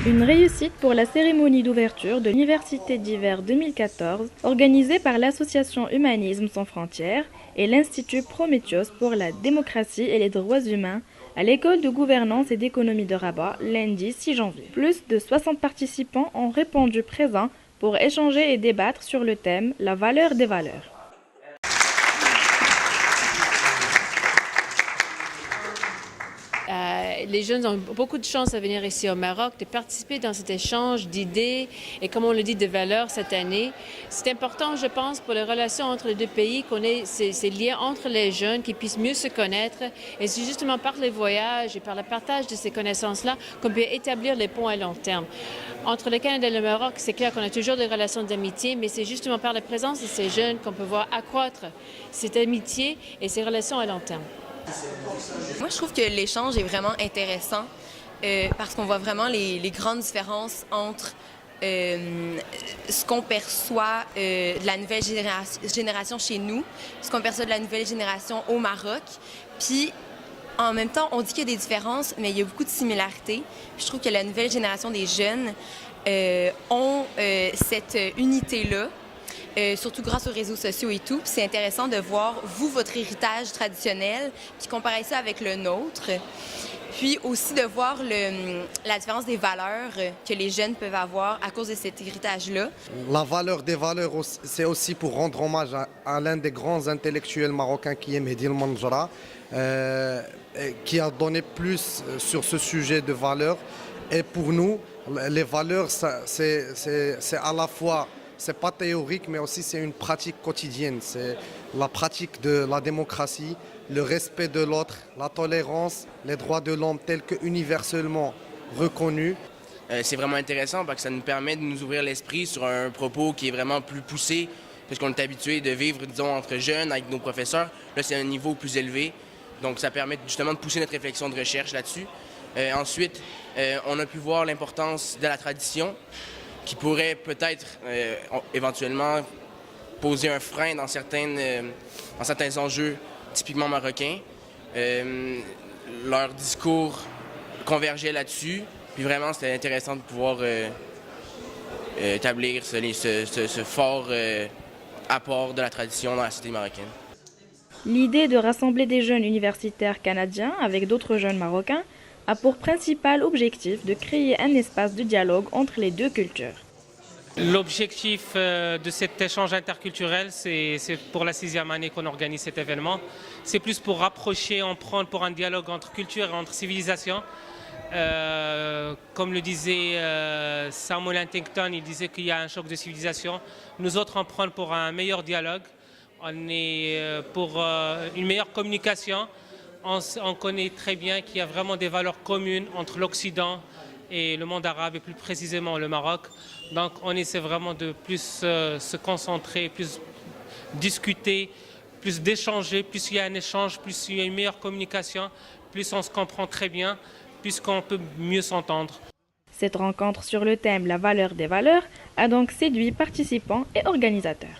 Une réussite pour la cérémonie d'ouverture de l'Université d'hiver 2014, organisée par l'Association Humanisme sans frontières et l'Institut Prométhios pour la démocratie et les droits humains à l'École de gouvernance et d'économie de Rabat, lundi 6 janvier. Plus de 60 participants ont répondu présents pour échanger et débattre sur le thème « La valeur des valeurs ». Les jeunes ont beaucoup de chance à venir ici au Maroc, de participer dans cet échange d'idées et, comme on le dit, de valeurs cette année. C'est important, je pense, pour les relations entre les deux pays, qu'on ait ces liens entre les jeunes, qu'ils puissent mieux se connaître. Et c'est justement par les voyages et par le partage de ces connaissances-là qu'on peut établir les ponts à long terme. Entre le Canada et le Maroc, c'est clair qu'on a toujours des relations d'amitié, mais c'est justement par la présence de ces jeunes qu'on peut voir accroître cette amitié et ces relations à long terme. Moi, je trouve que l'échange est vraiment intéressant parce qu'on voit vraiment les grandes différences entre ce qu'on perçoit de la nouvelle génération chez nous, ce qu'on perçoit de la nouvelle génération au Maroc. Puis, en même temps, on dit qu'il y a des différences, mais il y a beaucoup de similarités. Puis, je trouve que la nouvelle génération des jeunes ont cette unité-là. Surtout grâce aux réseaux sociaux et tout. Puis c'est intéressant de voir, vous, votre héritage traditionnel, puis comparer ça avec le nôtre. Puis aussi de voir la différence des valeurs que les jeunes peuvent avoir à cause de cet héritage-là. La valeur des valeurs, c'est aussi pour rendre hommage à l'un des grands intellectuels marocains qui est Mehdi El Mandjra, qui a donné plus sur ce sujet de valeurs. Et pour nous, les valeurs, c'est à la fois... C'est pas théorique, mais aussi c'est une pratique quotidienne. C'est la pratique de la démocratie, le respect de l'autre, la tolérance, les droits de l'homme tels que universellement reconnus. C'est vraiment intéressant parce que ça nous permet de nous ouvrir l'esprit sur un propos qui est vraiment plus poussé, parce qu'on est habitué de vivre, disons, entre jeunes avec nos professeurs. Là, c'est un niveau plus élevé, donc ça permet justement de pousser notre réflexion de recherche là-dessus. Ensuite, on a pu voir l'importance de la tradition, qui pourrait peut-être éventuellement poser un frein dans certains enjeux typiquement marocains. Leur discours convergeait là-dessus, puis vraiment c'était intéressant de pouvoir établir ce fort apport de la tradition dans la société marocaine. L'idée de rassembler des jeunes universitaires canadiens avec d'autres jeunes marocains a pour principal objectif de créer un espace de dialogue entre les deux cultures. L'objectif de cet échange interculturel, c'est pour la 6e année qu'on organise cet événement. C'est plus pour rapprocher, en prendre pour un dialogue entre cultures et entre civilisations. Comme le disait Samuel Huntington, il disait qu'il y a un choc de civilisation. Nous autres, on prend pour un meilleur dialogue, on est pour une meilleure communication. On connaît très bien qu'il y a vraiment des valeurs communes entre l'Occident et le monde arabe, et plus précisément le Maroc. Donc on essaie vraiment de plus se concentrer, plus discuter, plus d'échanger. Plus il y a un échange, plus il y a une meilleure communication, plus on se comprend très bien, plus qu'on peut mieux s'entendre. Cette rencontre sur le thème « La valeur des valeurs » a donc séduit participants et organisateurs.